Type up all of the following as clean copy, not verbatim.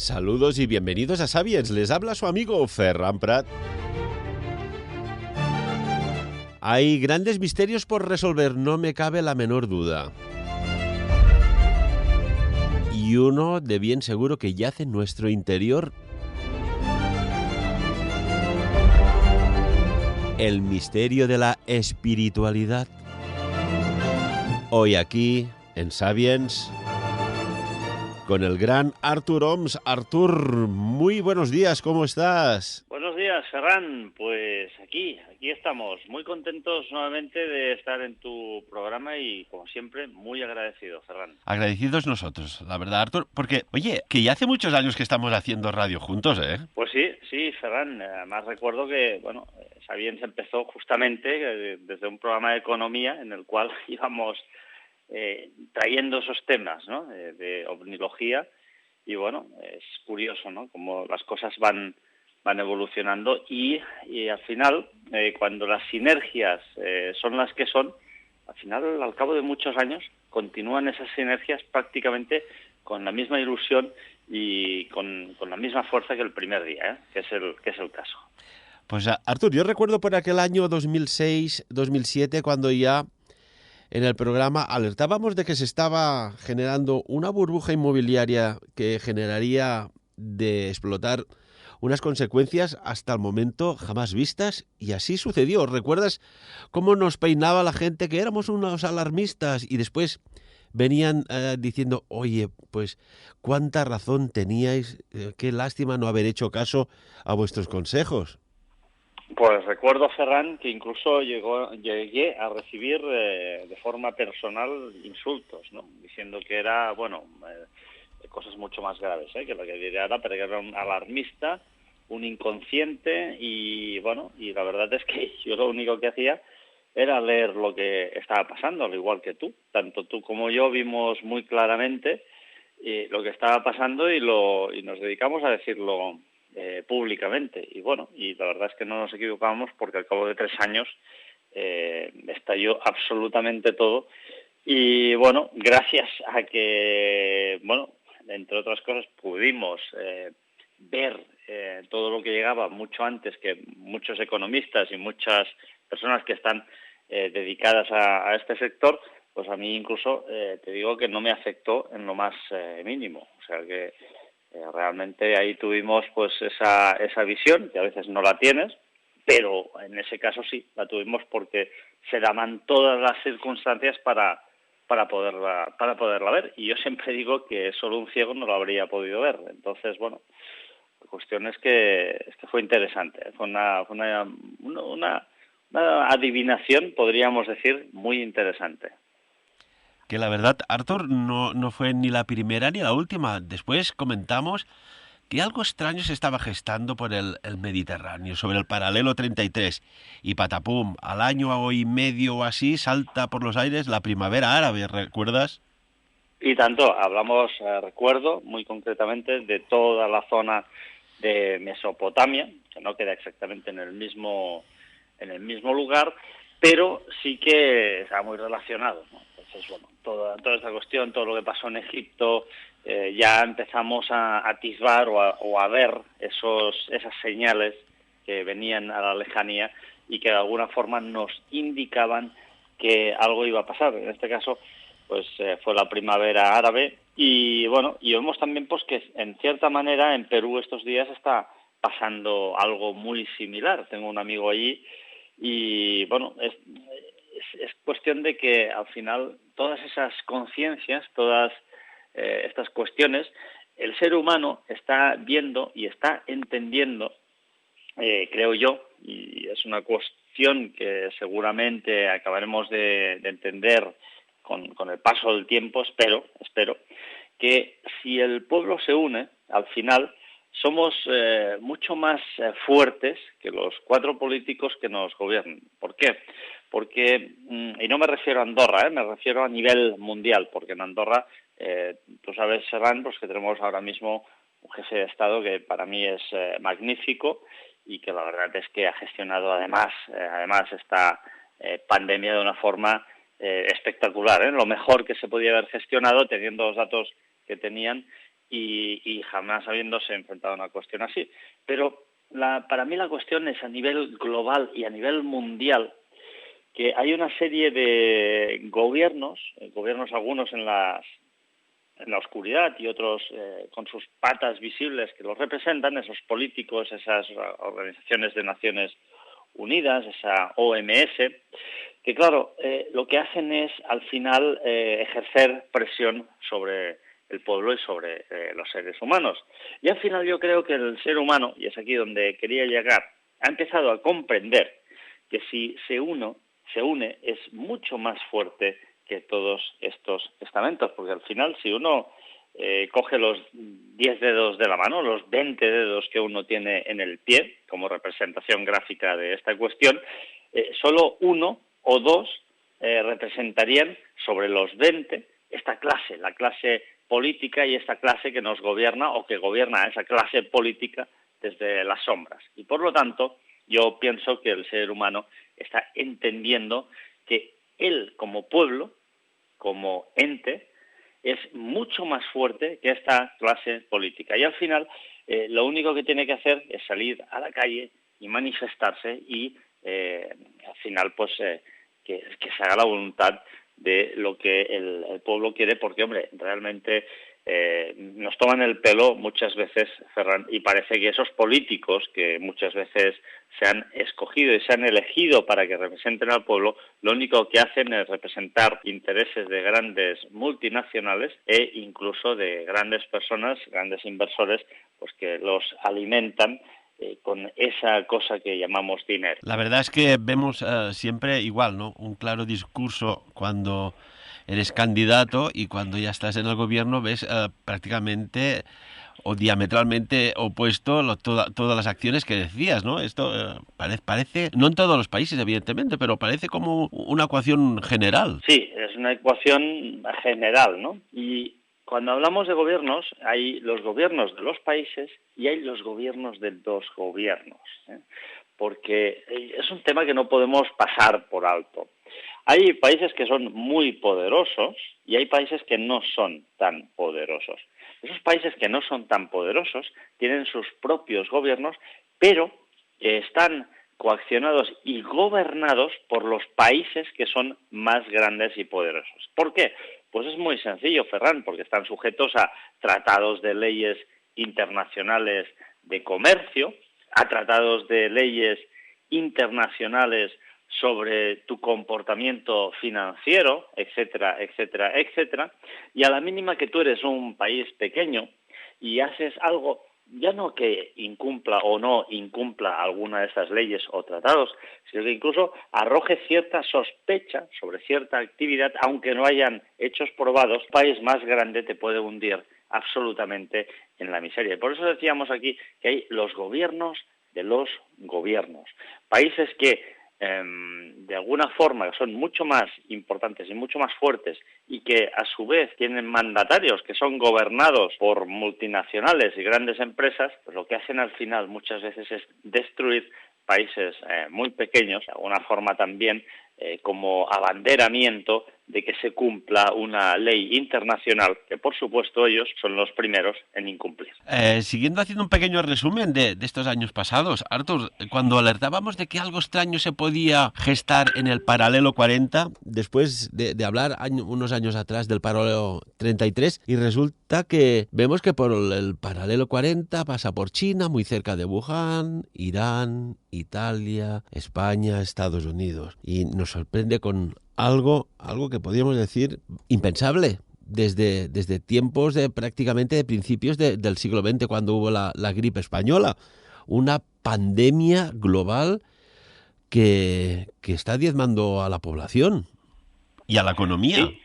Saludos y bienvenidos a Sapiens. Les habla su amigo Ferran Prat. Hay grandes misterios por resolver, no me cabe la menor duda. Y uno de bien seguro que yace en nuestro interior. El misterio de la espiritualidad. Hoy aquí, en Sapiens, con el gran Artur Oms. Artur, muy buenos días, ¿cómo estás? Buenos días, Ferran. Pues aquí estamos, muy contentos nuevamente de estar en tu programa y, como siempre, muy agradecido, Ferran. Agradecidos nosotros, la verdad, Artur, porque, oye, que ya hace muchos años que estamos haciendo radio juntos, ¿eh? Pues sí, Ferran. Además recuerdo que, Sapiens empezó justamente desde un programa de economía en el cual íbamos trayendo esos temas, ¿no? De ovnilogía. Y bueno, es curioso, ¿no? Cómo las cosas van evolucionando y al final, cuando las sinergias son las que son, al final, al cabo de muchos años, continúan esas sinergias prácticamente con la misma ilusión y con la misma fuerza que el primer día, que es el caso. Pues Artur, yo recuerdo por aquel año 2006, 2007, cuando ya en el programa alertábamos de que se estaba generando una burbuja inmobiliaria que generaría de explotar unas consecuencias hasta el momento jamás vistas, y así sucedió. ¿Recuerdas cómo nos peinaba la gente que éramos unos alarmistas y después venían diciendo, oye, pues cuánta razón teníais, qué lástima no haber hecho caso a vuestros consejos? Pues recuerdo, Ferran, que incluso llegué a recibir de forma personal insultos, ¿no? Diciendo que era, cosas mucho más graves, que lo que diría ahora, pero que era un alarmista, un inconsciente y la verdad es que yo lo único que hacía era leer lo que estaba pasando, al igual que tú. Tanto tú como yo vimos muy claramente lo que estaba pasando y nos dedicamos a decirlo públicamente. Y la verdad es que no nos equivocábamos porque al cabo de 3 años estalló absolutamente todo. Y gracias a que, entre otras cosas, pudimos ver todo lo que llegaba mucho antes que muchos economistas y muchas personas que están dedicadas a este sector, pues a mí incluso te digo que no me afectó en lo más mínimo. O sea que realmente ahí tuvimos pues esa visión, que a veces no la tienes, pero en ese caso sí, la tuvimos porque se daban todas las circunstancias para poderla ver. Y yo siempre digo que solo un ciego no lo habría podido ver. Entonces, la cuestión es que fue interesante. Fue una adivinación, podríamos decir, muy interesante. Que la verdad, Artur, no fue ni la primera ni la última. Después comentamos que algo extraño se estaba gestando por el Mediterráneo, sobre el paralelo 33. Y patapum, al año y medio o así salta por los aires la primavera árabe, ¿recuerdas? Y tanto, hablamos, recuerdo, muy concretamente, de toda la zona de Mesopotamia, que no queda exactamente en el mismo lugar, pero sí que está muy relacionado, ¿no? Entonces, toda esta cuestión, todo lo que pasó en Egipto, ya empezamos a atisbar o a ver esas señales que venían a la lejanía y que de alguna forma nos indicaban que algo iba a pasar. En este caso, pues fue la primavera árabe y vemos también pues que en cierta manera en Perú estos días está pasando algo muy similar. Tengo un amigo allí y es cuestión de que al final todas esas conciencias, todas estas cuestiones, el ser humano está viendo y está entendiendo, creo yo, y es una cuestión que seguramente acabaremos de entender con el paso del tiempo, espero, que si el pueblo se une, al final somos mucho más fuertes que los 4 políticos que nos gobiernan. ¿Por qué? Porque, y no me refiero a Andorra, me refiero a nivel mundial, porque en Andorra, tú sabes, Serran, pues que tenemos ahora mismo un jefe de Estado que para mí es magnífico y que la verdad es que ha gestionado además esta pandemia de una forma espectacular, lo mejor que se podía haber gestionado teniendo los datos que tenían y jamás habiéndose enfrentado a una cuestión así. Pero para mí la cuestión es a nivel global y a nivel mundial, que hay una serie de gobiernos algunos en la oscuridad y otros con sus patas visibles que los representan, esos políticos, esas organizaciones de Naciones Unidas, esa OMS, que claro, lo que hacen es al final ejercer presión sobre el pueblo y sobre los seres humanos. Y al final yo creo que el ser humano, y es aquí donde quería llegar, ha empezado a comprender que si se une, es mucho más fuerte que todos estos estamentos, porque al final si uno coge los 10 dedos de la mano, los 20 dedos que uno tiene en el pie, como representación gráfica de esta cuestión, solo uno o dos representarían sobre los 20 esta clase, la clase política y esta clase que nos gobierna o que gobierna a esa clase política desde las sombras. Y por lo tanto, yo pienso que el ser humano está entendiendo que él como pueblo, como ente, es mucho más fuerte que esta clase política. Y al final, lo único que tiene que hacer es salir a la calle y manifestarse y, al final, pues, que se haga la voluntad de lo que el pueblo quiere, porque, hombre, realmente nos toman el pelo muchas veces, Ferran, y parece que esos políticos que muchas veces se han escogido y se han elegido para que representen al pueblo, lo único que hacen es representar intereses de grandes multinacionales e incluso de grandes personas, grandes inversores, pues que los alimentan con esa cosa que llamamos dinero. La verdad es que vemos siempre igual, ¿no? Un claro discurso cuando eres candidato y cuando ya estás en el gobierno ves prácticamente o diametralmente opuesto todas las acciones que decías, ¿no? Esto parece, no en todos los países, evidentemente, pero parece como una ecuación general. Sí, es una ecuación general, ¿no? Y cuando hablamos de gobiernos, hay los gobiernos de los países y hay los gobiernos de los gobiernos, ¿eh? Porque es un tema que no podemos pasar por alto. Hay países que son muy poderosos y hay países que no son tan poderosos. Esos países que no son tan poderosos tienen sus propios gobiernos, pero están coaccionados y gobernados por los países que son más grandes y poderosos. ¿Por qué? Pues es muy sencillo, Ferran, porque están sujetos a tratados de leyes internacionales de comercio, a tratados de leyes internacionales sobre tu comportamiento financiero, etcétera, etcétera, etcétera, y a la mínima que tú eres un país pequeño y haces algo, ya no que incumpla o no incumpla alguna de estas leyes o tratados, sino que incluso arroje cierta sospecha sobre cierta actividad, aunque no hayan hechos probados, un país más grande te puede hundir absolutamente en la miseria. Y por eso decíamos aquí que hay los gobiernos de los gobiernos. Países que de alguna forma son mucho más importantes y mucho más fuertes y que a su vez tienen mandatarios que son gobernados por multinacionales y grandes empresas, pues lo que hacen al final muchas veces es destruir países muy pequeños, de alguna forma también como abanderamiento de que se cumpla una ley internacional que, por supuesto, ellos son los primeros en incumplir. Siguiendo haciendo un pequeño resumen de estos años pasados, Artur, cuando alertábamos de que algo extraño se podía gestar en el paralelo 40, después de hablar unos años atrás del paralelo 33, y resulta que vemos que por el paralelo 40 pasa por China, muy cerca de Wuhan, Irán, Italia, España, Estados Unidos, y nos sorprende con algo que podríamos decir impensable desde tiempos prácticamente de principios del siglo XX, cuando hubo la gripe española, una pandemia global que está diezmando a la población y a la economía. Sí,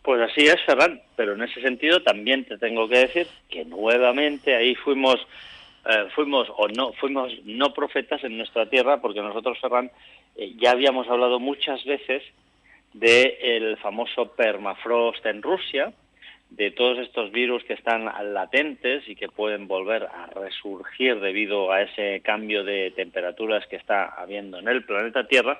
pues así es, Ferran, pero en ese sentido también te tengo que decir que nuevamente ahí fuimos no profetas en nuestra tierra, porque nosotros, Ferran, ya habíamos hablado muchas veces del famoso permafrost en Rusia, de todos estos virus que están latentes y que pueden volver a resurgir debido a ese cambio de temperaturas que está habiendo en el planeta Tierra,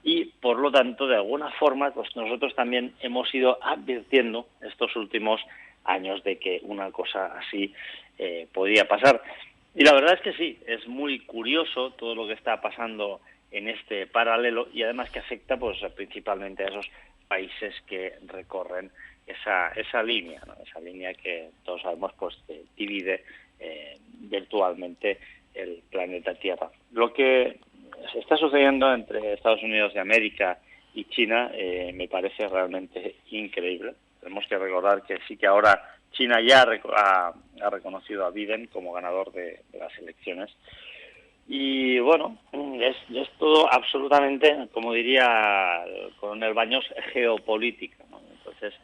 y por lo tanto, de alguna forma, pues nosotros también hemos ido advirtiendo estos últimos años de que una cosa así podía pasar. Y la verdad es que sí, es muy curioso todo lo que está pasando en este paralelo y además que afecta pues principalmente a esos países que recorren esa línea, ¿no? Esa línea que todos sabemos pues que divide virtualmente el planeta Tierra. Lo que se está sucediendo entre Estados Unidos de América y China me parece realmente increíble. Tenemos que recordar que sí que ahora China ya ha reconocido a Biden como ganador de las elecciones. Y bueno, es todo absolutamente, como diría el coronel Baños, geopolítica, ¿no? Entonces,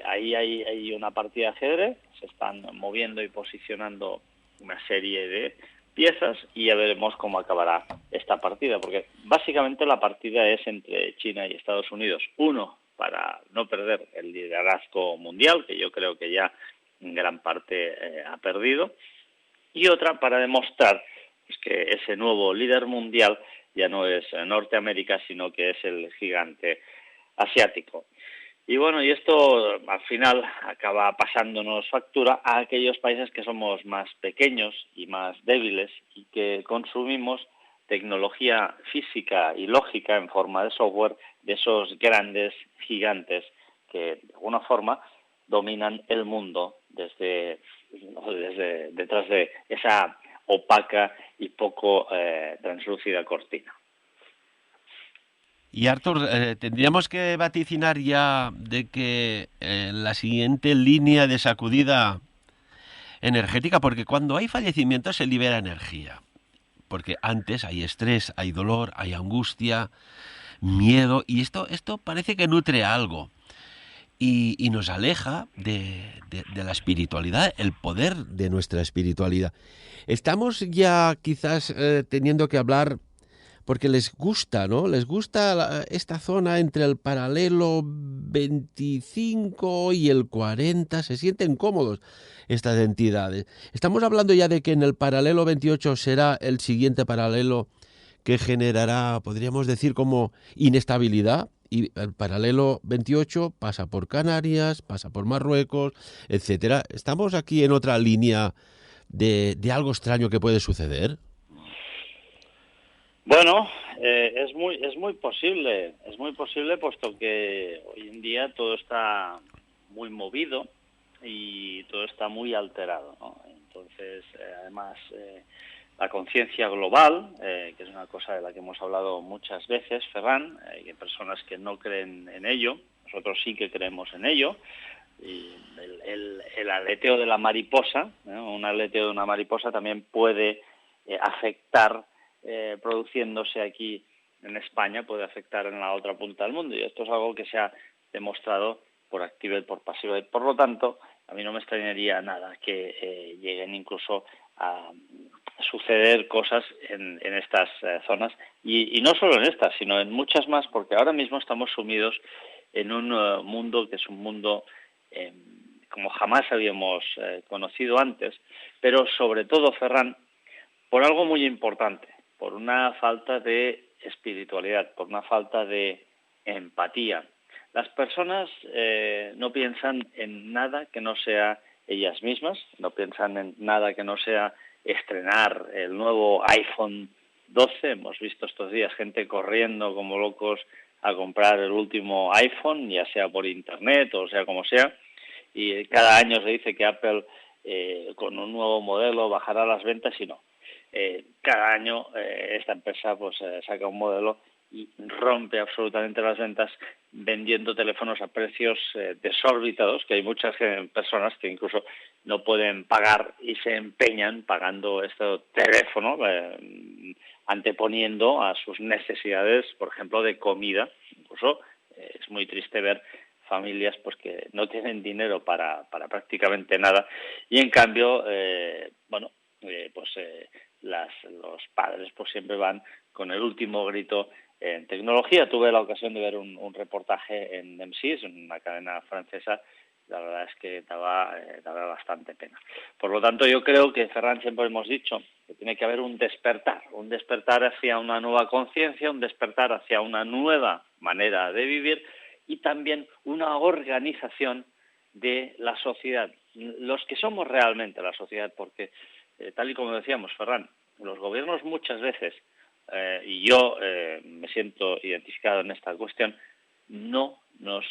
ahí hay una partida de ajedrez, se están moviendo y posicionando una serie de piezas y ya veremos cómo acabará esta partida, porque básicamente la partida es entre China y Estados Unidos. Uno, para no perder el liderazgo mundial, que yo creo que ya en gran parte ha perdido, y otra para demostrar pues, que ese nuevo líder mundial ya no es Norteamérica, sino que es el gigante asiático. Y bueno, y esto al final acaba pasándonos factura a aquellos países que somos más pequeños y más débiles y que consumimos tecnología física y lógica en forma de software de esos grandes gigantes que de alguna forma dominan el mundo desde detrás de esa opaca y poco translúcida cortina. Y Arthur, tendríamos que vaticinar ya de que la siguiente línea de sacudida energética, porque cuando hay fallecimientos se libera energía, porque antes hay estrés, hay dolor, hay angustia, miedo, y esto parece que nutre algo. Y nos aleja de la espiritualidad, el poder de nuestra espiritualidad. Estamos ya quizás teniendo que hablar porque les gusta, ¿no? Les gusta esta zona entre el paralelo 25 y el 40, se sienten cómodos estas entidades. Estamos hablando ya de que en el paralelo 28 será el siguiente paralelo que generará, podríamos decir, como inestabilidad. Y el paralelo 28 pasa por Canarias, pasa por Marruecos, etcétera. ¿Estamos aquí en otra línea de algo extraño que puede suceder? Bueno, es muy posible puesto que hoy en día todo está muy movido y todo está muy alterado, ¿no? Entonces, además, la conciencia global, que es una cosa de la que hemos hablado muchas veces, Ferran, hay personas que no creen en ello, nosotros sí que creemos en ello, y el aleteo de la mariposa, ¿no? Un aleteo de una mariposa también puede afectar, produciéndose aquí en España, puede afectar en la otra punta del mundo, y esto es algo que se ha demostrado por activa y por pasiva, y por lo tanto a mí no me extrañaría nada que lleguen incluso a suceder cosas en estas zonas, y no solo en estas, sino en muchas más, porque ahora mismo estamos sumidos en un mundo que es un mundo como jamás habíamos conocido antes, pero sobre todo, Ferran, por algo muy importante, por una falta de espiritualidad, por una falta de empatía. Las personas no piensan en nada que no sea ellas mismas, no piensan en nada que no sea estrenar el nuevo iPhone 12. Hemos visto estos días gente corriendo como locos a comprar el último iPhone, ya sea por internet o sea como sea, y cada año se dice que Apple con un nuevo modelo bajará las ventas y no. Cada año esta empresa pues saca un modelo y rompe absolutamente las ventas vendiendo teléfonos a precios desorbitados, que hay muchas personas que incluso no pueden pagar y se empeñan pagando este teléfono, anteponiendo a sus necesidades, por ejemplo, de comida. Incluso es muy triste ver familias pues que no tienen dinero para prácticamente nada y en cambio los padres pues siempre van con el último grito en tecnología. Tuve la ocasión de ver un reportaje en M6, en una cadena francesa. La verdad es que daba bastante pena. Por lo tanto, yo creo que, Ferran, siempre hemos dicho que tiene que haber un despertar hacia una nueva conciencia, un despertar hacia una nueva manera de vivir y también una organización de la sociedad, los que somos realmente la sociedad, porque tal y como decíamos, Ferran, los gobiernos muchas veces, y yo me siento identificado en esta cuestión, no nos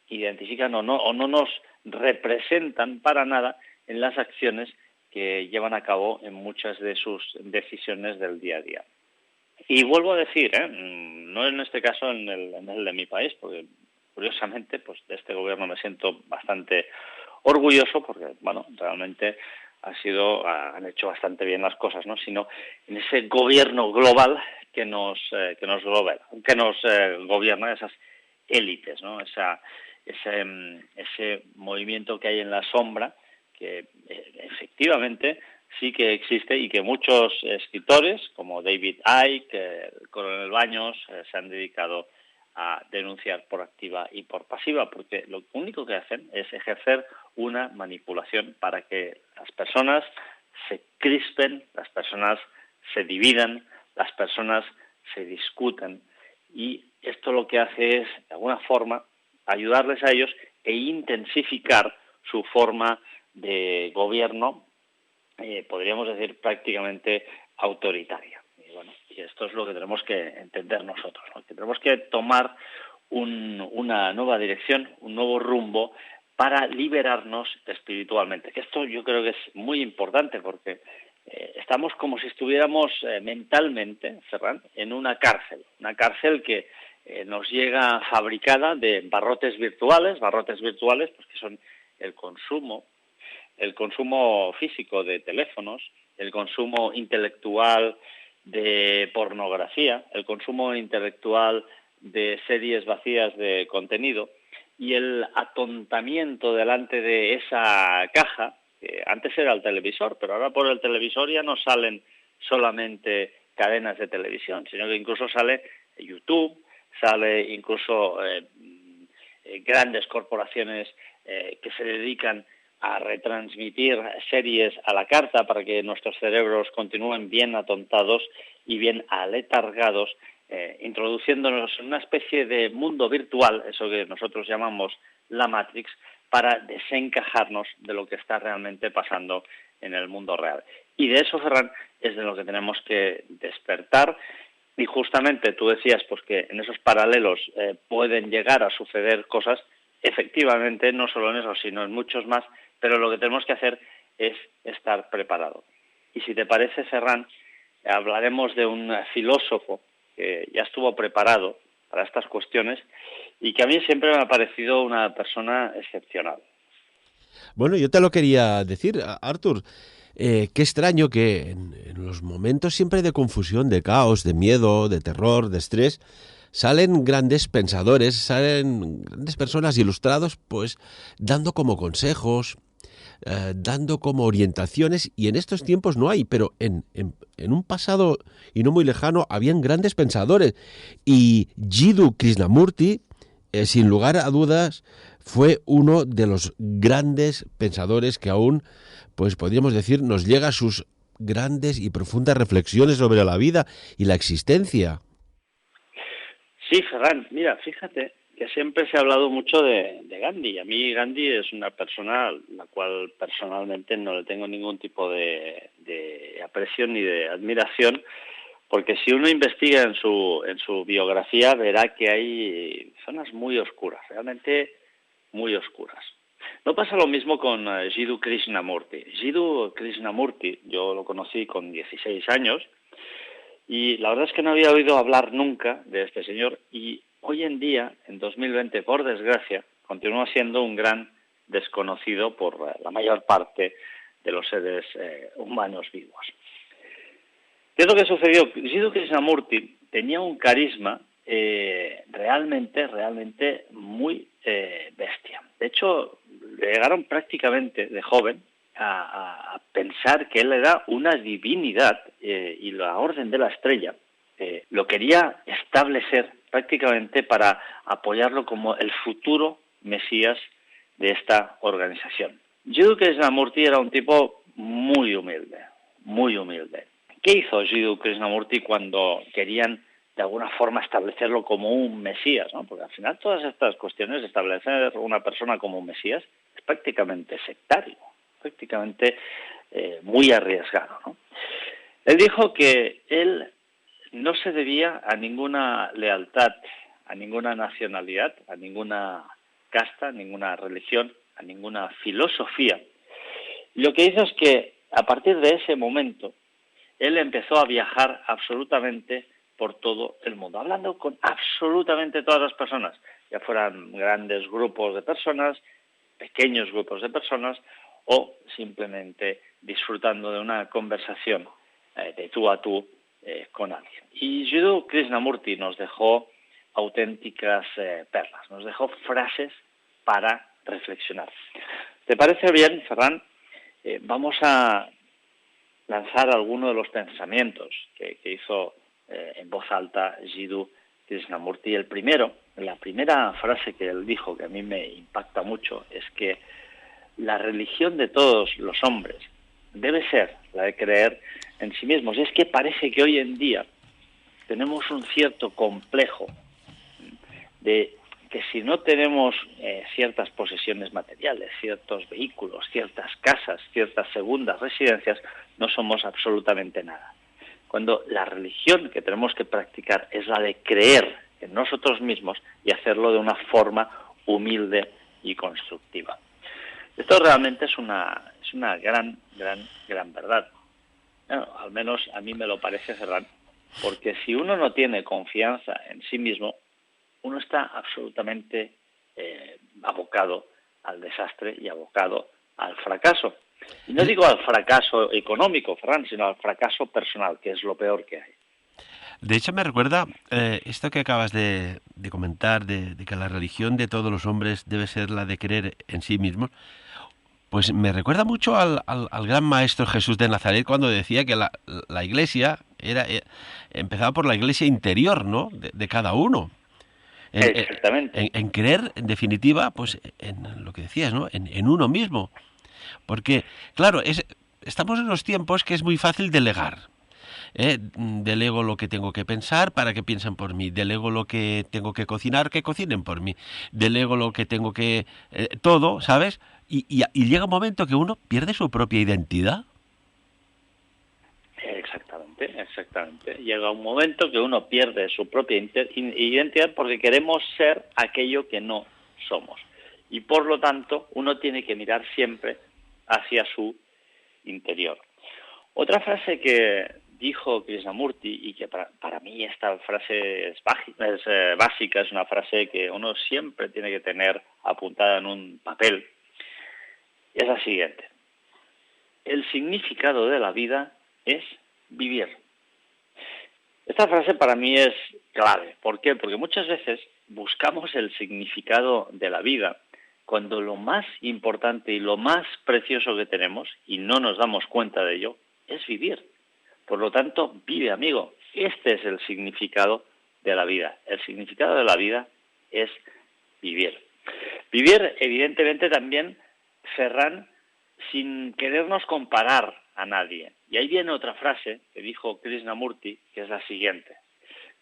identifican o no nos representan para nada en las acciones que llevan a cabo en muchas de sus decisiones del día a día. Y vuelvo a decir, no en este caso en el de mi país, porque curiosamente pues de este gobierno me siento bastante orgulloso, porque bueno, realmente han hecho bastante bien las cosas, ¿no? Sino en ese gobierno global que nos gobierna, esas élites, ¿no? Ese movimiento que hay en la sombra, que efectivamente sí que existe y que muchos escritores, como David Icke, el coronel Baños, se han dedicado a denunciar por activa y por pasiva, porque lo único que hacen es ejercer una manipulación para que las personas se crispen, las personas se dividan, las personas se discutan. Y esto lo que hace es, de alguna forma, ayudarles a ellos e intensificar su forma de gobierno, podríamos decir prácticamente autoritaria. Y bueno, y esto es lo que tenemos que entender nosotros, ¿no? Que tenemos que tomar una nueva dirección, un nuevo rumbo para liberarnos espiritualmente. Que esto yo creo que es muy importante porque estamos como si estuviéramos mentalmente, Ferran, en una cárcel que nos llega fabricada de barrotes virtuales pues que son el consumo físico de teléfonos, el consumo intelectual de pornografía, el consumo intelectual de series vacías de contenido y el atontamiento delante de esa caja, que antes era el televisor, pero ahora por el televisor ya no salen solamente cadenas de televisión, sino que incluso sale YouTube, sale incluso grandes corporaciones que se dedican a retransmitir series a la carta para que nuestros cerebros continúen bien atontados y bien aletargados, introduciéndonos en una especie de mundo virtual, eso que nosotros llamamos la Matrix, para desencajarnos de lo que está realmente pasando en el mundo real. Y de eso, Ferran, es de lo que tenemos que despertar. Y justamente tú decías pues que en esos paralelos pueden llegar a suceder cosas. Efectivamente, no solo en eso, sino en muchos más, pero lo que tenemos que hacer es estar preparado. Y si te parece, Ferran, hablaremos de un filósofo que ya estuvo preparado para estas cuestiones y que a mí siempre me ha parecido una persona excepcional. Bueno, yo te lo quería decir, Artur. Qué extraño que en los momentos siempre de confusión, de caos, de miedo, de terror, de estrés, salen grandes pensadores, salen grandes personas ilustrados, pues dando como consejos, dando como orientaciones, y en estos tiempos no hay, pero en un pasado y no muy lejano habían grandes pensadores, y Jiddu Krishnamurti, sin lugar a dudas, fue uno de los grandes pensadores que aún, pues podríamos decir, nos llega a sus grandes y profundas reflexiones sobre la vida y la existencia. Sí, Ferran, mira, fíjate que siempre se ha hablado mucho de Gandhi. A mí Gandhi es una persona a la cual personalmente no le tengo ningún tipo de aprecio ni de admiración, porque si uno investiga en su biografía verá que hay zonas muy oscuras, realmente muy oscuras. No pasa lo mismo con Jiddu Krishnamurti. Jiddu Krishnamurti, yo lo conocí con 16 años, y la verdad es que no había oído hablar nunca de este señor y hoy en día, en 2020, por desgracia, continúa siendo un gran desconocido por la mayor parte de los seres humanos vivos. ¿Qué es lo que sucedió? Jiddu Krishnamurti tenía un carisma realmente muy bestia. De hecho, le llegaron prácticamente de joven a pensar que él era una divinidad y la Orden de la Estrella lo quería establecer prácticamente para apoyarlo como el futuro Mesías de esta organización. Jiddu Krishnamurti era un tipo muy humilde, muy humilde. ¿Qué hizo Jiddu Krishnamurti cuando querían de alguna forma establecerlo como un Mesías, ¿no? Porque al final todas estas cuestiones de establecer una persona como un Mesías es prácticamente sectario, prácticamente muy arriesgado, ¿no? Él dijo que él no se debía a ninguna lealtad, a ninguna nacionalidad, a ninguna casta, a ninguna religión, a ninguna filosofía. Y lo que hizo es que a partir de ese momento él empezó a viajar absolutamente por todo el mundo, hablando con absolutamente todas las personas, ya fueran grandes grupos de personas, pequeños grupos de personas, o simplemente disfrutando de una conversación de tú a tú con alguien. Y Jiddu Krishnamurti nos dejó auténticas perlas, nos dejó frases para reflexionar. ¿Te parece bien, Ferran? Vamos a lanzar algunos de los pensamientos que hizo en voz alta Jiddu Krishnamurti. La primera frase que él dijo, que a mí me impacta mucho, es que la religión de todos los hombres debe ser la de creer en sí mismos. Y es que parece que hoy en día tenemos un cierto complejo de que si no tenemos ciertas posesiones materiales, ciertos vehículos, ciertas casas, ciertas segundas residencias, no somos absolutamente nada. Cuando la religión que tenemos que practicar es la de creer en nosotros mismos y hacerlo de una forma humilde y constructiva. Esto realmente es una gran verdad. Bueno, al menos a mí me lo parece, Ferran, porque si uno no tiene confianza en sí mismo, uno está absolutamente abocado al desastre y abocado al fracaso. Y no digo al fracaso económico, Ferran, sino al fracaso personal, que es lo peor que hay. De hecho, me recuerda esto que acabas de comentar, de que la religión de todos los hombres debe ser la de creer en sí mismos. Pues me recuerda mucho al gran maestro Jesús de Nazaret cuando decía que la iglesia empezaba por la iglesia interior, ¿no? De cada uno. Exactamente. En creer, en definitiva, pues en lo que decías, ¿no? En uno mismo. Porque, claro, estamos en unos tiempos que es muy fácil delegar. Delego lo que tengo que pensar para que piensen por mí. Delego lo que tengo que cocinar, que cocinen por mí. Delego lo que tengo que... todo, ¿sabes? Y llega un momento que uno pierde su propia identidad. Exactamente. Llega un momento que uno pierde su propia identidad porque queremos ser aquello que no somos. Y por lo tanto, uno tiene que mirar siempre hacia su interior. Otra frase que dijo Krishnamurti, y que para mí esta frase es básica, es una frase que uno siempre tiene que tener apuntada en un papel, es la siguiente: el significado de la vida es vivir. Esta frase para mí es clave. ¿Por qué? Porque muchas veces buscamos el significado de la vida cuando lo más importante y lo más precioso que tenemos, y no nos damos cuenta de ello, es vivir. Por lo tanto, vive, amigo. Este es el significado de la vida. El significado de la vida es vivir. Vivir, evidentemente, también, Ferran, sin querernos comparar a nadie. Y ahí viene otra frase que dijo Krishnamurti, que es la siguiente: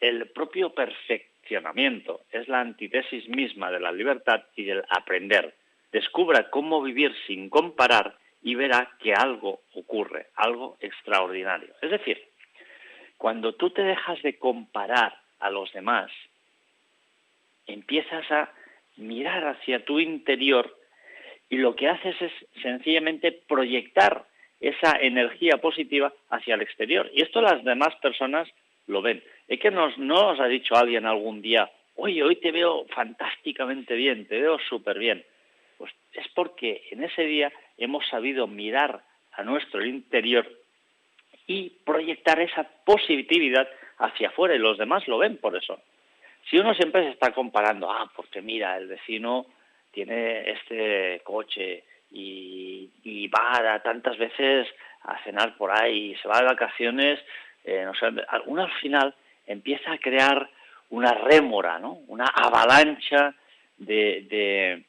el propio perfeccionamiento es la antítesis misma de la libertad y del aprender. Descubra cómo vivir sin comparar y verá que algo ocurre, algo extraordinario. Es decir, cuando tú te dejas de comparar a los demás, empiezas a mirar hacia tu interior y lo que haces es sencillamente proyectar esa energía positiva hacia el exterior. Y esto las demás personas lo ven. Es que no os ha dicho alguien algún día: oye, hoy te veo fantásticamente bien, te veo súper bien. Pues es porque en ese día hemos sabido mirar a nuestro interior y proyectar esa positividad hacia afuera, y los demás lo ven por eso. Si uno siempre se está comparando, porque mira, el vecino tiene este coche y va tantas veces a cenar por ahí, y se va de vacaciones, no sé, uno al final empieza a crear una rémora, ¿no? Una avalancha de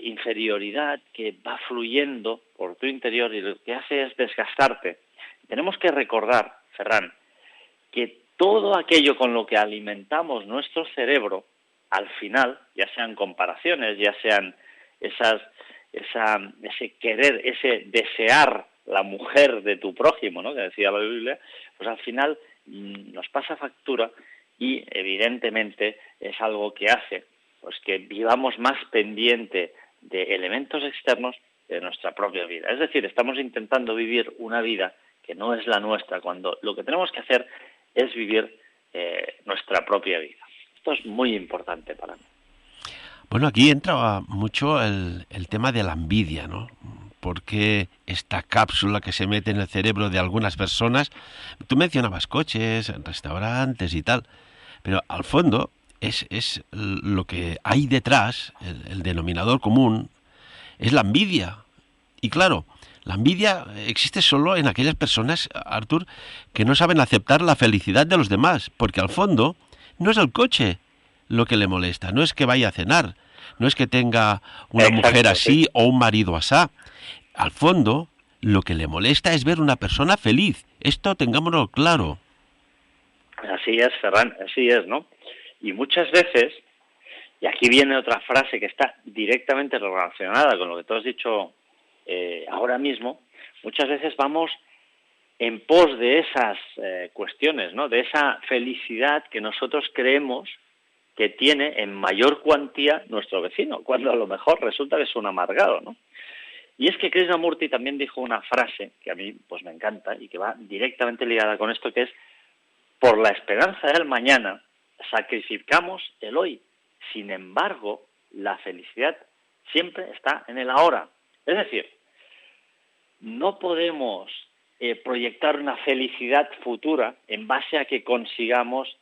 inferioridad que va fluyendo por tu interior y lo que hace es desgastarte. Tenemos que recordar, Ferran, que todo aquello con lo que alimentamos nuestro cerebro, al final, ya sean comparaciones, ya sean esas ese querer, ese desear la mujer de tu prójimo, ¿no?, que decía la Biblia, pues al final nos pasa factura y evidentemente es algo que hace pues que vivamos más pendiente de elementos externos de nuestra propia vida. Es decir, estamos intentando vivir una vida que no es la nuestra, cuando lo que tenemos que hacer es vivir nuestra propia vida. Esto es muy importante para mí. Bueno, aquí entra mucho el tema de la envidia, ¿no? Porque esta cápsula que se mete en el cerebro de algunas personas, tú mencionabas coches, restaurantes y tal, pero al fondo es lo que hay detrás, el denominador común, es la envidia. Y claro, la envidia existe solo en aquellas personas, Artur, que no saben aceptar la felicidad de los demás, porque al fondo no es el coche lo que le molesta, no es que vaya a cenar, no es que tenga una mujer Exacto, sí. así o un marido asá. Al fondo, lo que le molesta es ver una persona feliz. Esto tengámoslo claro. Así es, Ferran, así es, ¿no? Y muchas veces, y aquí viene otra frase que está directamente relacionada con lo que tú has dicho ahora mismo, muchas veces vamos en pos de esas cuestiones, ¿no?, de esa felicidad que nosotros creemos que tiene en mayor cuantía nuestro vecino, cuando a lo mejor resulta que es un amargado, ¿no? Y es que Krishnamurti también dijo una frase que a mí pues me encanta y que va directamente ligada con esto, que es: por la esperanza del mañana sacrificamos el hoy. Sin embargo, la felicidad siempre está en el ahora. Es decir, no podemos proyectar una felicidad futura en base a que consigamos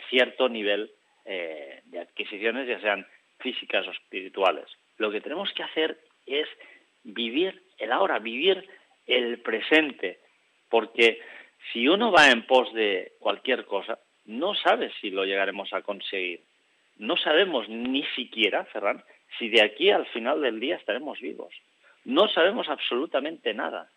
cierto nivel de adquisiciones, ya sean físicas o espirituales. Lo que tenemos que hacer es vivir el ahora, vivir el presente, porque si uno va en pos de cualquier cosa, no sabe si lo llegaremos a conseguir. No sabemos ni siquiera, Ferran, si de aquí al final del día estaremos vivos. No sabemos absolutamente nada.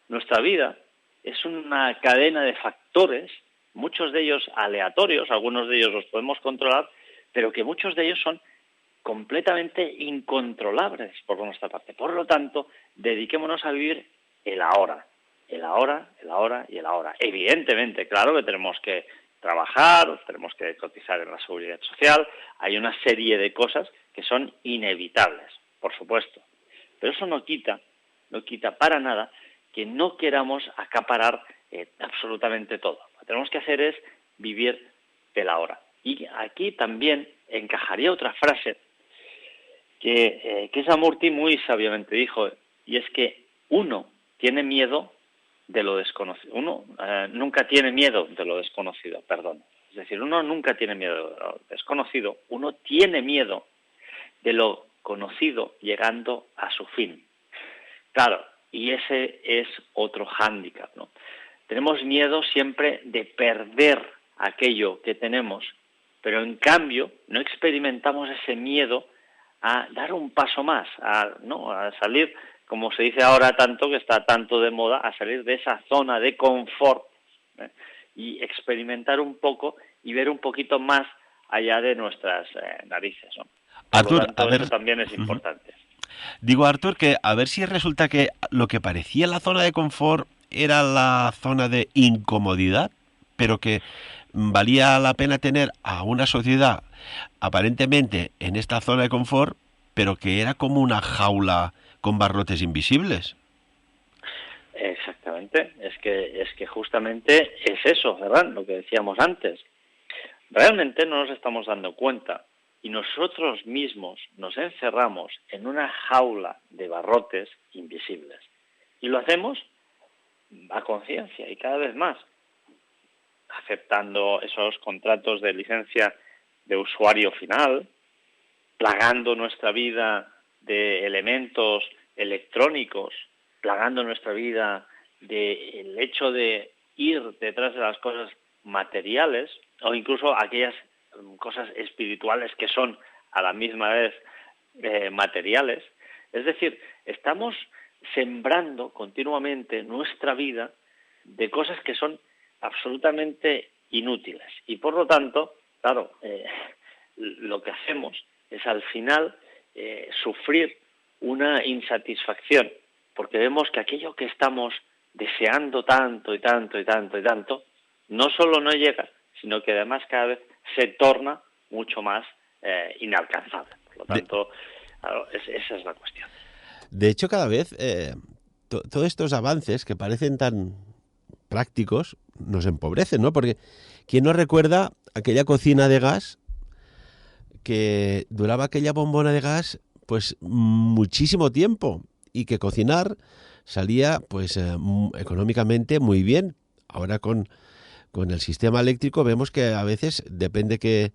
Nuestra vida es una cadena de factores, muchos de ellos aleatorios, algunos de ellos los podemos controlar, pero que muchos de ellos son completamente incontrolables por nuestra parte. Por lo tanto, dediquémonos a vivir el ahora, el ahora, el ahora y el ahora. Evidentemente, claro que tenemos que trabajar, tenemos que cotizar en la seguridad social, hay una serie de cosas que son inevitables, por supuesto. Pero eso no quita para nada que no queramos acaparar absolutamente todo. Lo que tenemos que hacer es vivir del ahora. Y aquí también encajaría otra frase que Krishnamurti muy sabiamente dijo, y es que uno tiene miedo de lo desconocido. Uno nunca tiene miedo de lo desconocido, perdón. Es decir, uno nunca tiene miedo de lo desconocido, uno tiene miedo de lo conocido llegando a su fin. Claro, y ese es otro hándicap, ¿no? Tenemos miedo siempre de perder aquello que tenemos, pero en cambio no experimentamos ese miedo a dar un paso más, a salir, como se dice ahora tanto, que está tanto de moda, a salir de esa zona de confort, ¿eh?, y experimentar un poco y ver un poquito más allá de nuestras narices, ¿no? Por lo Artur, a tanto, ver, eso también es importante. digo, Artur, que a ver si resulta que lo que parecía la zona de confort era la zona de incomodidad, pero que valía la pena tener a una sociedad aparentemente en esta zona de confort, pero que era como una jaula con barrotes invisibles. Exactamente, es que justamente es eso, ¿verdad? Lo que decíamos antes. Realmente no nos estamos dando cuenta y nosotros mismos nos encerramos en una jaula de barrotes invisibles. Y lo hacemos a conciencia y cada vez más, aceptando esos contratos de licencia de usuario final, plagando nuestra vida de elementos electrónicos, plagando nuestra vida del hecho de ir detrás de las cosas materiales o incluso aquellas cosas espirituales que son a la misma vez materiales. Es decir, estamos sembrando continuamente nuestra vida de cosas que son absolutamente inútiles y por lo tanto, claro, lo que hacemos es al final sufrir una insatisfacción, porque vemos que aquello que estamos deseando tanto y tanto y tanto y tanto, no solo no llega, sino que además cada vez se torna mucho más inalcanzable. Por lo tanto, claro, esa es la cuestión. De hecho, cada vez todos estos avances que parecen tan prácticos nos empobrecen, ¿no? Porque ¿quién no recuerda aquella cocina de gas que duraba aquella bombona de gas pues muchísimo tiempo y que cocinar salía pues económicamente muy bien? Ahora con el sistema eléctrico vemos que a veces, depende qué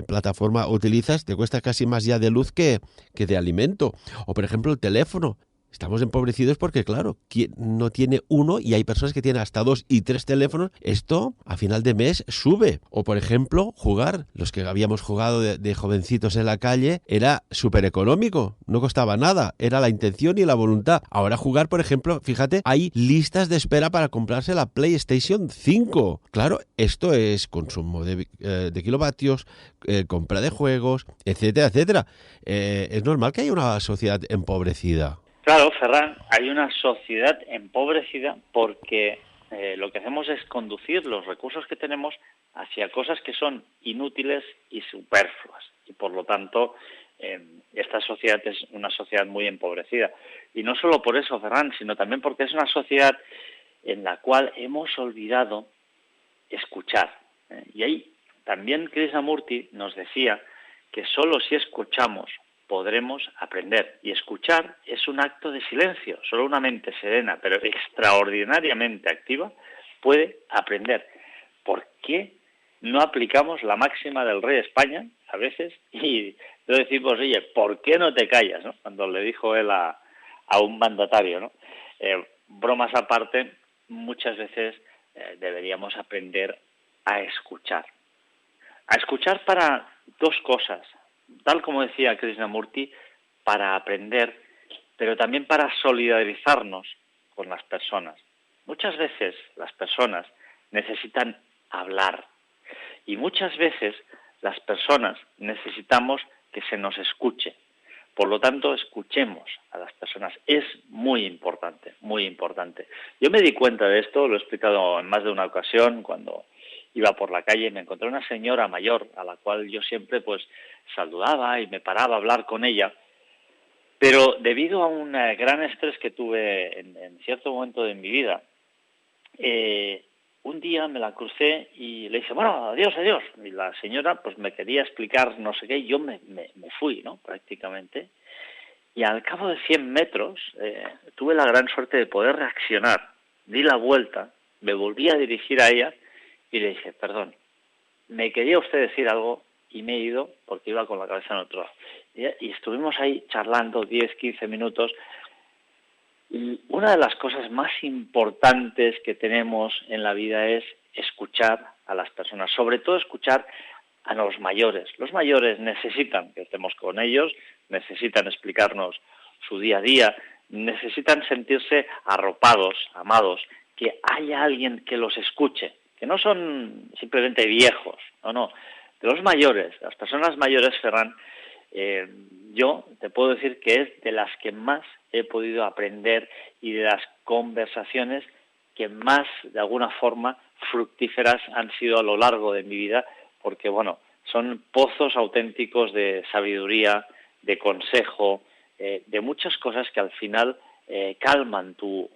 plataforma utilizas, te cuesta casi más ya de luz que de alimento. O por ejemplo el teléfono. Estamos empobrecidos porque, claro, quien no tiene uno y hay personas que tienen hasta 2 y 3 teléfonos, esto a final de mes sube. O, por ejemplo, jugar. Los que habíamos jugado de jovencitos en la calle era súper económico, no costaba nada, era la intención y la voluntad. Ahora jugar, por ejemplo, fíjate, hay listas de espera para comprarse la PlayStation 5. Claro, esto es consumo de kilovatios, compra de juegos, etcétera, etcétera. Es normal que haya una sociedad empobrecida. Claro, Ferran, hay una sociedad empobrecida porque lo que hacemos es conducir los recursos que tenemos hacia cosas que son inútiles y superfluas. Y por lo tanto, esta sociedad es una sociedad muy empobrecida. Y no solo por eso, Ferran, sino también porque es una sociedad en la cual hemos olvidado escuchar. Y ahí también Krishnamurti nos decía que solo si escuchamos podremos aprender. Y escuchar es un acto de silencio. Solo una mente serena, pero extraordinariamente activa, puede aprender. ¿Por qué no aplicamos la máxima del rey de España a veces? Y le decimos, oye, ¿por qué no te callas? ¿No? Cuando le dijo él a un mandatario, ¿no? Bromas aparte, muchas veces deberíamos aprender a escuchar. A escuchar para dos cosas. Tal como decía Krishnamurti, para aprender, pero también para solidarizarnos con las personas. Muchas veces las personas necesitan hablar y muchas veces las personas necesitamos que se nos escuche. Por lo tanto, escuchemos a las personas. Es muy importante, muy importante. Yo me di cuenta de esto, lo he explicado en más de una ocasión, cuando iba por la calle y me encontré una señora mayor a la cual yo siempre pues saludaba y me paraba a hablar con ella, pero debido a un gran estrés que tuve en cierto momento de mi vida, un día me la crucé y le dije, bueno, adiós, adiós. Y la señora pues me quería explicar no sé qué y yo me fui, ¿no? Prácticamente. Y al cabo de 100 metros tuve la gran suerte de poder reaccionar. Di la vuelta, me volví a dirigir a ella y le dije, perdón, me quería usted decir algo y me he ido porque iba con la cabeza en otro lado. Y estuvimos ahí charlando 10, 15 minutos. Y una de las cosas más importantes que tenemos en la vida es escuchar a las personas, sobre todo escuchar a los mayores. Los mayores necesitan que estemos con ellos, necesitan explicarnos su día a día, necesitan sentirse arropados, amados, que haya alguien que los escuche, que no son simplemente viejos, no, de los mayores, las personas mayores, Ferran, yo te puedo decir que es de las que más he podido aprender y de las conversaciones que más, de alguna forma, fructíferas han sido a lo largo de mi vida, porque, bueno, son pozos auténticos de sabiduría, de consejo, de muchas cosas que al final calman tu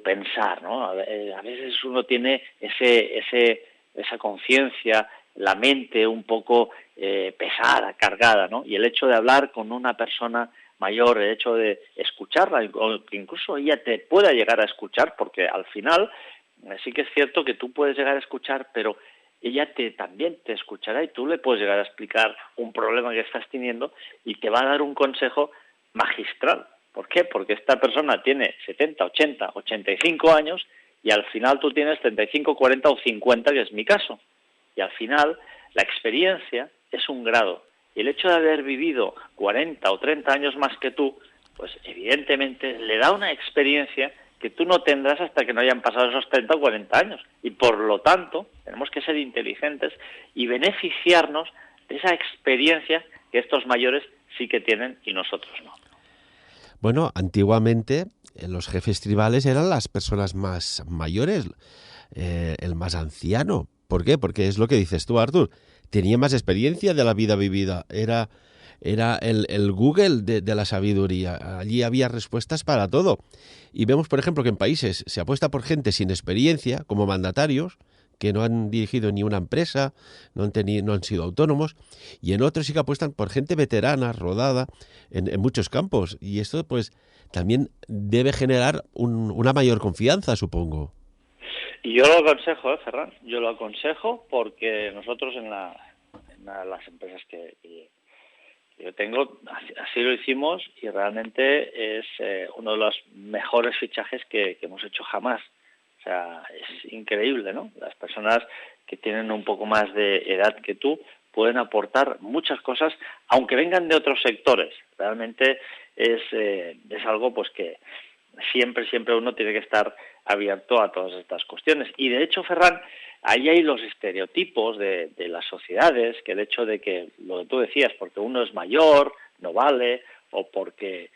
pensar, ¿no? A veces uno tiene esa conciencia, la mente un poco pesada, cargada, ¿no? Y el hecho de hablar con una persona mayor, el hecho de escucharla, o que incluso ella te pueda llegar a escuchar, porque al final sí que es cierto que tú puedes llegar a escuchar, pero ella también te escuchará y tú le puedes llegar a explicar un problema que estás teniendo y te va a dar un consejo magistral. ¿Por qué? Porque esta persona tiene 70, 80, 85 años y al final tú tienes 35, 40 o 50, que es mi caso. Y al final la experiencia es un grado. Y el hecho de haber vivido 40 o 30 años más que tú, pues evidentemente le da una experiencia que tú no tendrás hasta que no hayan pasado esos 30 o 40 años. Y por lo tanto, tenemos que ser inteligentes y beneficiarnos de esa experiencia que estos mayores sí que tienen y nosotros no. Bueno, antiguamente los jefes tribales eran las personas más mayores, el más anciano. ¿Por qué? Porque es lo que dices tú, Artur. Tenía más experiencia de la vida vivida. Era el Google de la sabiduría. Allí había respuestas para todo. Y vemos, por ejemplo, que en países se apuesta por gente sin experiencia, como mandatarios, que no han dirigido ni una empresa, no han sido autónomos, y en otros sí que apuestan por gente veterana, rodada, en muchos campos. Y esto, pues, también debe generar una mayor confianza, supongo. Y yo lo aconsejo, Ferran, yo lo aconsejo porque nosotros en las empresas que yo tengo, así lo hicimos y realmente es uno de los mejores fichajes que hemos hecho jamás. O sea, es increíble, ¿no? Las personas que tienen un poco más de edad que tú pueden aportar muchas cosas, aunque vengan de otros sectores. Realmente es algo pues que siempre uno tiene que estar abierto a todas estas cuestiones. Y de hecho, Ferran, ahí hay los estereotipos de las sociedades, que el hecho de que, lo que tú decías, porque uno es mayor, no vale, o porque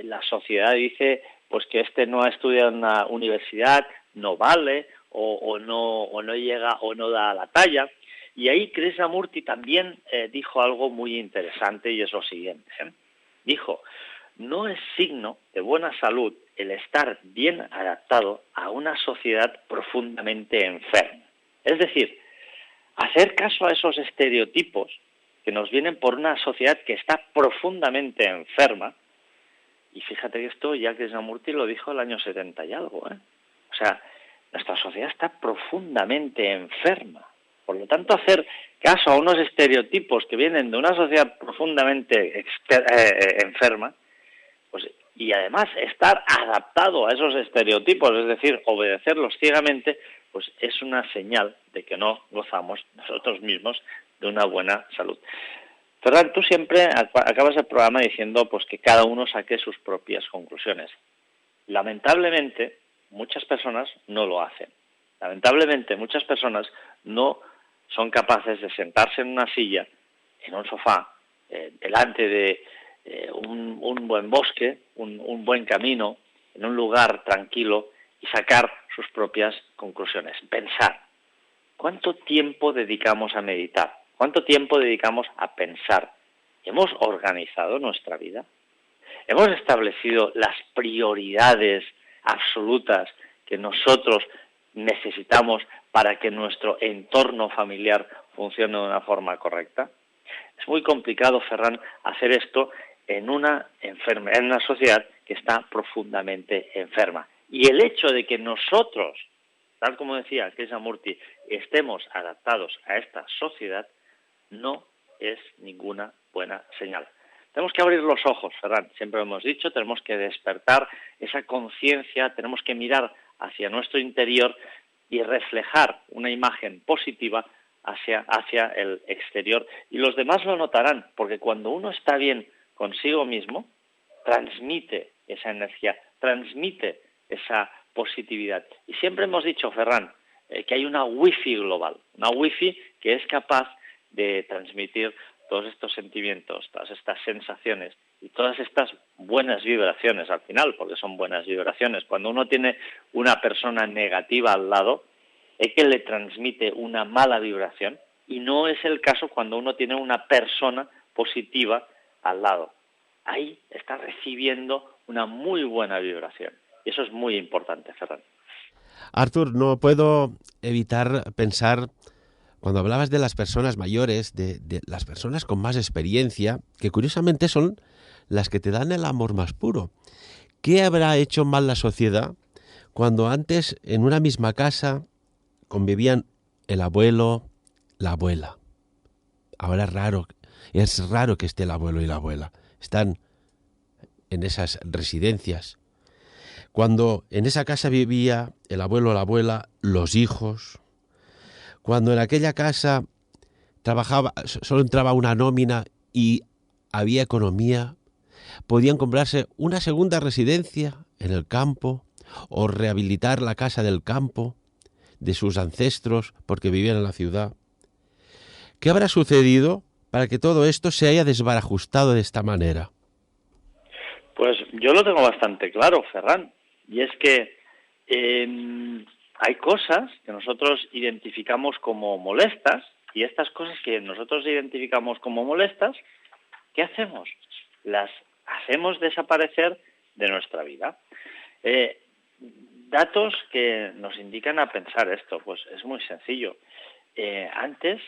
la sociedad dice pues que este no ha estudiado en una universidad, no vale, o no llega o no da la talla. Y ahí Krishnamurti también dijo algo muy interesante y es lo siguiente. Dijo: no es signo de buena salud el estar bien adaptado a una sociedad profundamente enferma. Es decir, hacer caso a esos estereotipos que nos vienen por una sociedad que está profundamente enferma. Y fíjate que esto ya Krishnamurti lo dijo el año 70 y algo. O sea, nuestra sociedad está profundamente enferma. Por lo tanto, hacer caso a unos estereotipos que vienen de una sociedad profundamente enferma, pues, y además estar adaptado a esos estereotipos, es decir, obedecerlos ciegamente, pues es una señal de que no gozamos nosotros mismos de una buena salud. Ferran, tú siempre acabas el programa diciendo pues que cada uno saque sus propias conclusiones. Lamentablemente, muchas personas no lo hacen. Lamentablemente, muchas personas no son capaces de sentarse en una silla, en un sofá, delante de un buen bosque, un buen camino, en un lugar tranquilo y sacar sus propias conclusiones. Pensar. ¿Cuánto tiempo dedicamos a meditar? ¿Cuánto tiempo dedicamos a pensar? ¿Hemos organizado nuestra vida? ¿Hemos establecido las prioridades absolutas que nosotros necesitamos para que nuestro entorno familiar funcione de una forma correcta? Es muy complicado, Ferran, hacer esto en una sociedad que está profundamente enferma. Y el hecho de que nosotros, tal como decía Krishnamurti, estemos adaptados a esta sociedad, no es ninguna buena señal. Tenemos que abrir los ojos, Ferran, siempre lo hemos dicho, tenemos que despertar esa conciencia, tenemos que mirar hacia nuestro interior y reflejar una imagen positiva hacia el exterior. Y los demás lo notarán, porque cuando uno está bien consigo mismo, transmite esa energía, transmite esa positividad. Y siempre hemos dicho, Ferran, que hay una wifi global, una wifi que es capaz de transmitir todos estos sentimientos, todas estas sensaciones y todas estas buenas vibraciones al final, porque son buenas vibraciones. Cuando uno tiene una persona negativa al lado, es que le transmite una mala vibración, y no es el caso cuando uno tiene una persona positiva al lado. Ahí está recibiendo una muy buena vibración. Y eso es muy importante, Ferran. Artur, no puedo evitar pensar, cuando hablabas de las personas mayores, de las personas con más experiencia, que curiosamente son las que te dan el amor más puro. ¿Qué habrá hecho mal la sociedad cuando antes en una misma casa convivían el abuelo, la abuela? Ahora es raro que esté el abuelo y la abuela. Están en esas residencias. Cuando en esa casa vivía el abuelo, la abuela, los hijos. Cuando en aquella casa solo entraba una nómina y había economía, podían comprarse una segunda residencia en el campo o rehabilitar la casa del campo de sus ancestros porque vivían en la ciudad. ¿Qué habrá sucedido para que todo esto se haya desbarajustado de esta manera? Pues yo lo tengo bastante claro, Ferran, y es que hay cosas que nosotros identificamos como molestas, y estas cosas que nosotros identificamos como molestas, ¿qué hacemos? Las hacemos desaparecer de nuestra vida. Datos que nos indican a pensar esto, pues es muy sencillo. Antes,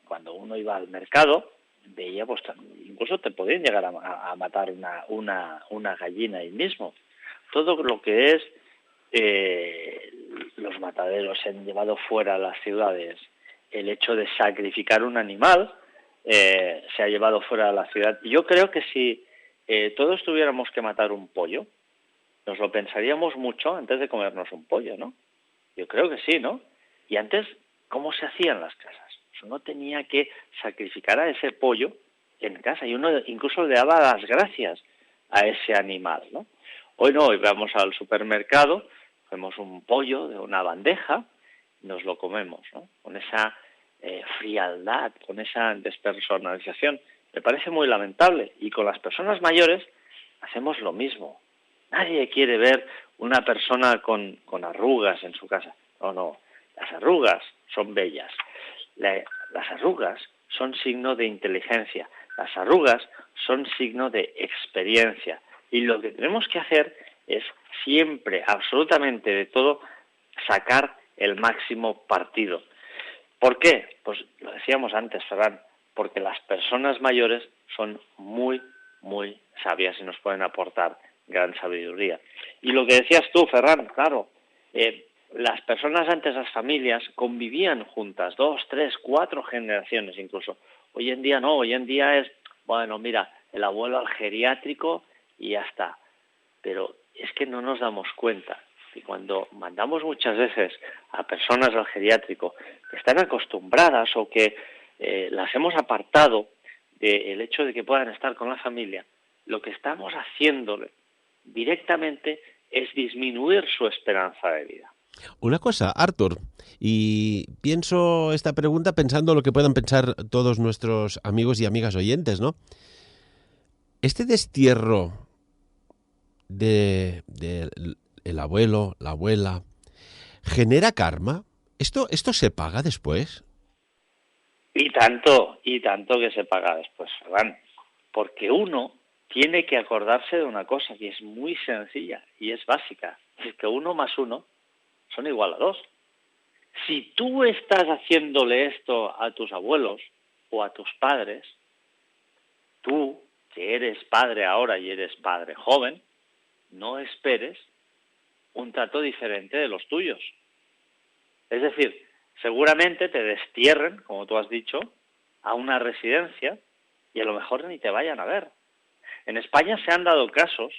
cuando uno iba al mercado, veía, pues incluso te podían llegar a matar una gallina ahí mismo. Todo lo que es los mataderos se han llevado fuera a las ciudades. El hecho de sacrificar un animal se ha llevado fuera de la ciudad. Yo creo que si todos tuviéramos que matar un pollo, nos lo pensaríamos mucho antes de comernos un pollo, ¿no? Yo creo que sí, ¿no? Y antes, ¿cómo se hacían las casas? Pues uno tenía que sacrificar a ese pollo en casa y uno incluso le daba las gracias a ese animal, ¿no? Hoy no, hoy vamos al supermercado, cogemos un pollo de una bandeja, nos lo comemos, ¿no? Con esa frialdad, con esa despersonalización. Me parece muy lamentable. Y con las personas mayores hacemos lo mismo. Nadie quiere ver una persona con arrugas en su casa. No. Las arrugas son bellas. Las arrugas son signo de inteligencia. Las arrugas son signo de experiencia. Y lo que tenemos que hacer es siempre, absolutamente de todo, sacar el máximo partido. ¿Por qué? Pues lo decíamos antes, Ferran, porque las personas mayores son muy, muy sabias y nos pueden aportar gran sabiduría. Y lo que decías tú, Ferran, claro, las personas antes, las familias, convivían juntas, 2, 3, 4 generaciones incluso. Hoy en día no, hoy en día es, bueno, mira, el abuelo al geriátrico y ya está. Pero es que no nos damos cuenta. Y cuando mandamos muchas veces a personas al geriátrico que están acostumbradas o que las hemos apartado del hecho de que puedan estar con la familia, lo que estamos haciéndole directamente es disminuir su esperanza de vida. Una cosa, Arthur, y pienso esta pregunta pensando lo que puedan pensar todos nuestros amigos y amigas oyentes, ¿no? Este destierro de el abuelo, la abuela, ¿genera karma? ¿Esto se paga después? Y tanto que se paga después, Ferran. Porque uno tiene que acordarse de una cosa que es muy sencilla y es básica. Es que 1 más 1 son igual a 2. Si tú estás haciéndole esto a tus abuelos o a tus padres, tú, que eres padre ahora y eres padre joven, no esperes un trato diferente de los tuyos. Es decir, seguramente te destierren, como tú has dicho, a una residencia y a lo mejor ni te vayan a ver. En España se han dado casos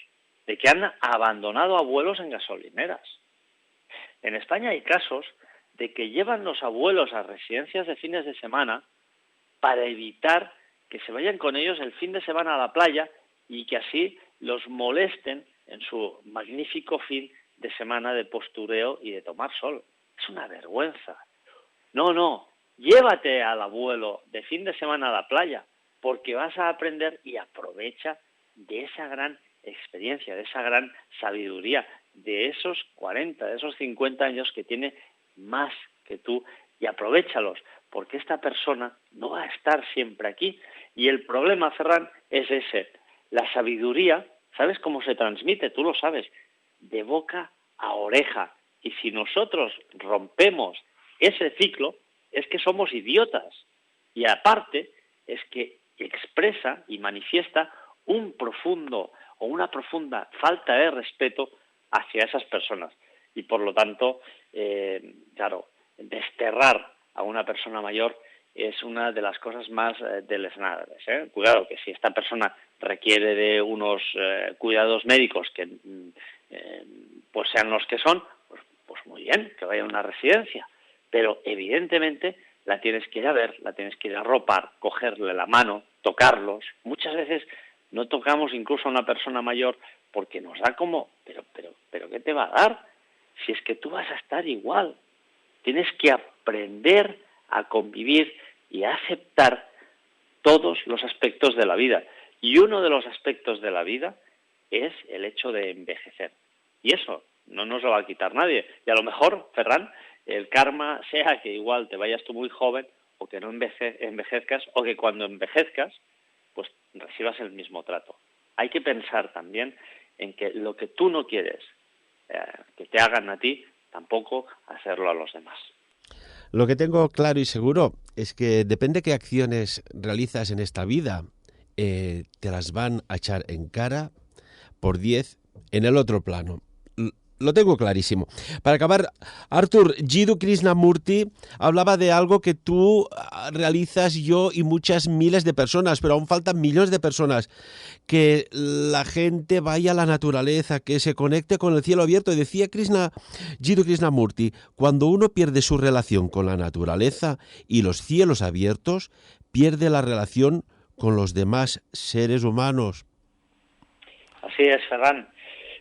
de que han abandonado abuelos en gasolineras. En España hay casos de que llevan los abuelos a residencias de fines de semana para evitar que se vayan con ellos el fin de semana a la playa y que así los molesten en su magnífico fin de semana de postureo y de tomar sol. Es una vergüenza. No, llévate al abuelo de fin de semana a la playa porque vas a aprender y aprovecha de esa gran experiencia, de esa gran sabiduría, de esos 40, de esos 50 años que tiene más que tú y aprovéchalos, porque esta persona no va a estar siempre aquí. Y el problema, Ferran, es ese. La sabiduría, ¿sabes cómo se transmite? Tú lo sabes, de boca a oreja. Y si nosotros rompemos ese ciclo, es que somos idiotas. Y aparte, es que expresa y manifiesta un profundo o una profunda falta de respeto hacia esas personas. Y por lo tanto, claro, desterrar a una persona mayor es una de las cosas más deleznables. Cuidado, que si esta persona requiere de unos cuidados médicos que pues sean los que son, pues muy bien, que vaya a una residencia. Pero evidentemente la tienes que ir a ver, la tienes que ir a arropar, cogerle la mano, tocarlos. Muchas veces no tocamos incluso a una persona mayor porque nos da como, pero ¿qué te va a dar? Si es que tú vas a estar igual. Tienes que aprender a convivir y a aceptar todos los aspectos de la vida. Y uno de los aspectos de la vida es el hecho de envejecer. Y eso no nos lo va a quitar nadie. Y a lo mejor, Ferran, el karma sea que igual te vayas tú muy joven o que no envejezcas, o que cuando envejezcas, pues recibas el mismo trato. Hay que pensar también en que lo que tú no quieres que te hagan a ti, tampoco hacerlo a los demás. Lo que tengo claro y seguro es que depende qué acciones realizas en esta vida, te las van a echar en cara por 10 en el otro plano. Lo tengo clarísimo. Para acabar, Artur, Jiddu Krishnamurti hablaba de algo que tú realizas, yo y muchas miles de personas, pero aún faltan millones de personas. Que la gente vaya a la naturaleza, que se conecte con el cielo abierto. Y decía Jiddu Krishnamurti, cuando uno pierde su relación con la naturaleza y los cielos abiertos, pierde la relación con los demás seres humanos. Así es, Ferran.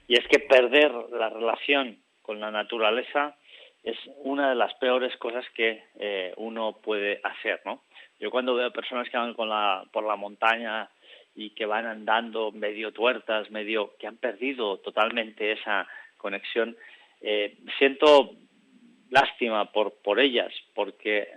Y es que perder la relación con la naturaleza es una de las peores cosas que uno puede hacer, ¿no? Yo cuando veo personas que van por la montaña y que van andando medio tuertas, que han perdido totalmente esa conexión, siento lástima por ellas, porque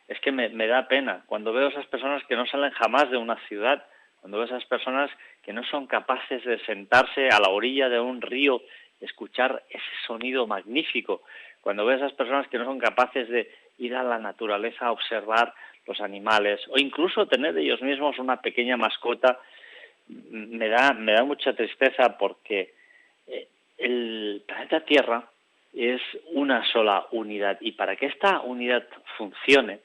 es que me da pena. Cuando veo esas personas que no salen jamás de una ciudad, cuando veo esas personas que no son capaces de sentarse a la orilla de un río, escuchar ese sonido magnífico, cuando veo esas personas que no son capaces de ir a la naturaleza a observar los animales, o incluso tener ellos mismos una pequeña mascota, me da mucha tristeza, porque el planeta Tierra es una sola unidad, y para que esta unidad funcione,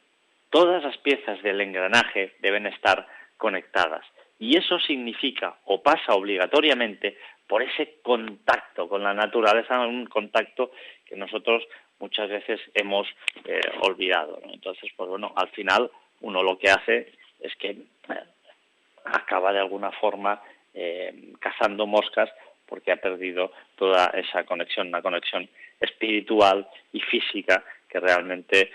todas las piezas del engranaje deben estar conectadas. Y eso significa, o pasa obligatoriamente, por ese contacto con la naturaleza, un contacto que nosotros muchas veces hemos olvidado, ¿no? Entonces, pues bueno, al final uno lo que hace es que acaba de alguna forma cazando moscas, porque ha perdido toda esa conexión, una conexión espiritual y física que realmente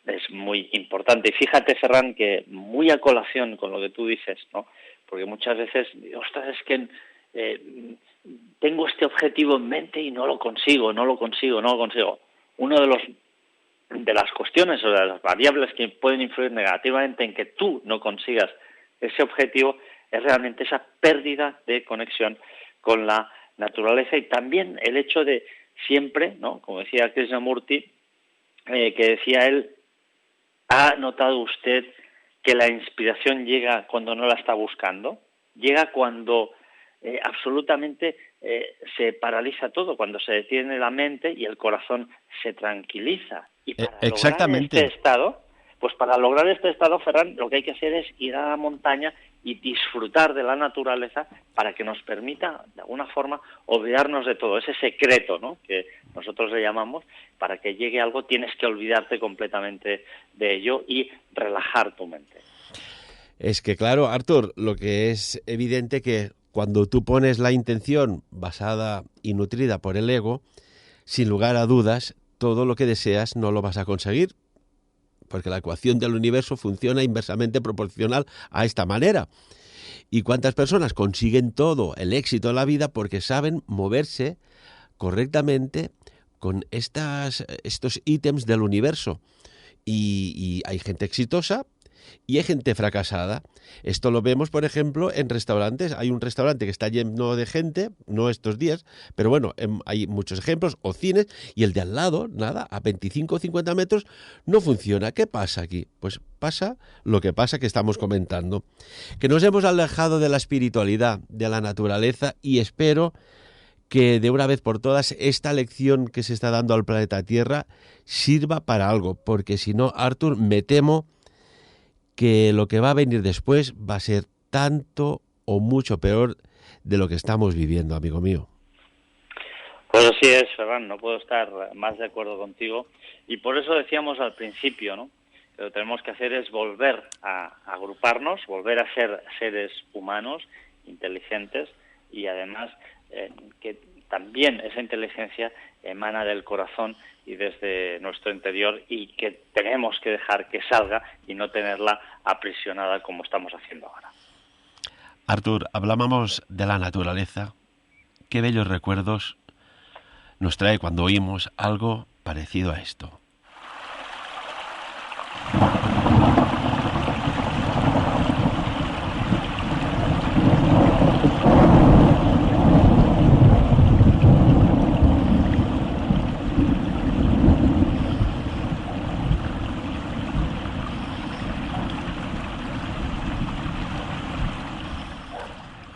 es muy importante. Y fíjate, Ferran, que muy a colación con lo que tú dices, ¿no? Porque muchas veces, ostras, es que tengo este objetivo en mente y no lo consigo. Uno de las cuestiones o de las variables que pueden influir negativamente en que tú no consigas ese objetivo es realmente esa pérdida de conexión con la naturaleza, y también el hecho de siempre, ¿no? Como decía Krishnamurti, que decía él, ¿ha notado usted que la inspiración llega cuando no la está buscando? Llega cuando absolutamente se paraliza todo, cuando se detiene la mente y el corazón se tranquiliza. Y para lograr este estado, Ferran, lo que hay que hacer es ir a la montaña y disfrutar de la naturaleza, para que nos permita, de alguna forma, olvidarnos de todo. Ese secreto, ¿no?, que nosotros le llamamos. Para que llegue algo tienes que olvidarte completamente de ello y relajar tu mente. Es que, claro, Artur, lo que es evidente que cuando tú pones la intención basada y nutrida por el ego, sin lugar a dudas, todo lo que deseas no lo vas a conseguir, porque la ecuación del universo funciona inversamente proporcional a esta manera. ¿Y cuántas personas consiguen todo el éxito en la vida porque saben moverse correctamente con estos ítems del universo? Y hay gente exitosa y hay gente fracasada. Esto lo vemos, por ejemplo, en restaurantes. Hay un restaurante que está lleno de gente, no estos días, pero bueno, hay muchos ejemplos, o cines, y el de al lado, nada, a 25 o 50 metros, no funciona. ¿Qué pasa aquí? Pues pasa lo que pasa que estamos comentando, que nos hemos alejado de la espiritualidad, de la naturaleza, y espero que de una vez por todas esta lección que se está dando al planeta Tierra sirva para algo, porque si no, Artur, me temo que lo que va a venir después va a ser tanto o mucho peor de lo que estamos viviendo, amigo mío. Pues así es, Ferran, no puedo estar más de acuerdo contigo, y por eso decíamos al principio, ¿no?, que lo que tenemos que hacer es volver a agruparnos, volver a ser seres humanos, inteligentes, y además también esa inteligencia emana del corazón y desde nuestro interior, y que tenemos que dejar que salga y no tenerla aprisionada como estamos haciendo ahora. Artur, hablábamos de la naturaleza. Qué bellos recuerdos nos trae cuando oímos algo parecido a esto.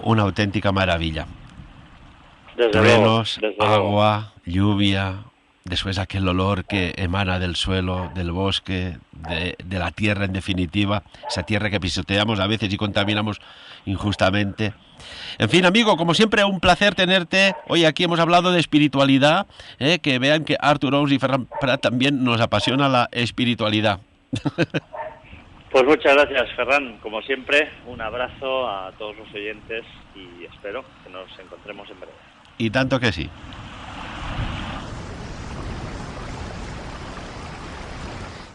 Una auténtica maravilla. Truenos, agua, lluvia, después aquel olor que emana del suelo, del bosque, de la tierra en definitiva, esa tierra que pisoteamos a veces y contaminamos injustamente. En fin, amigo, como siempre, un placer tenerte. Hoy aquí hemos hablado de espiritualidad, que vean que Artur Oms y Ferran Prat también nos apasiona la espiritualidad. Pues muchas gracias, Ferran. Como siempre, un abrazo a todos los oyentes y espero que nos encontremos en breve. Y tanto que sí.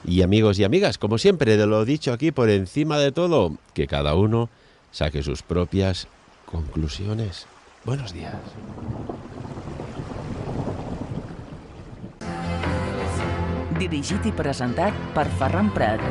Y amigos y amigas, como siempre, de lo dicho aquí, por encima de todo, que cada uno saque sus propias conclusiones. Buenos días. Dirigit i presentat per Ferran Prat.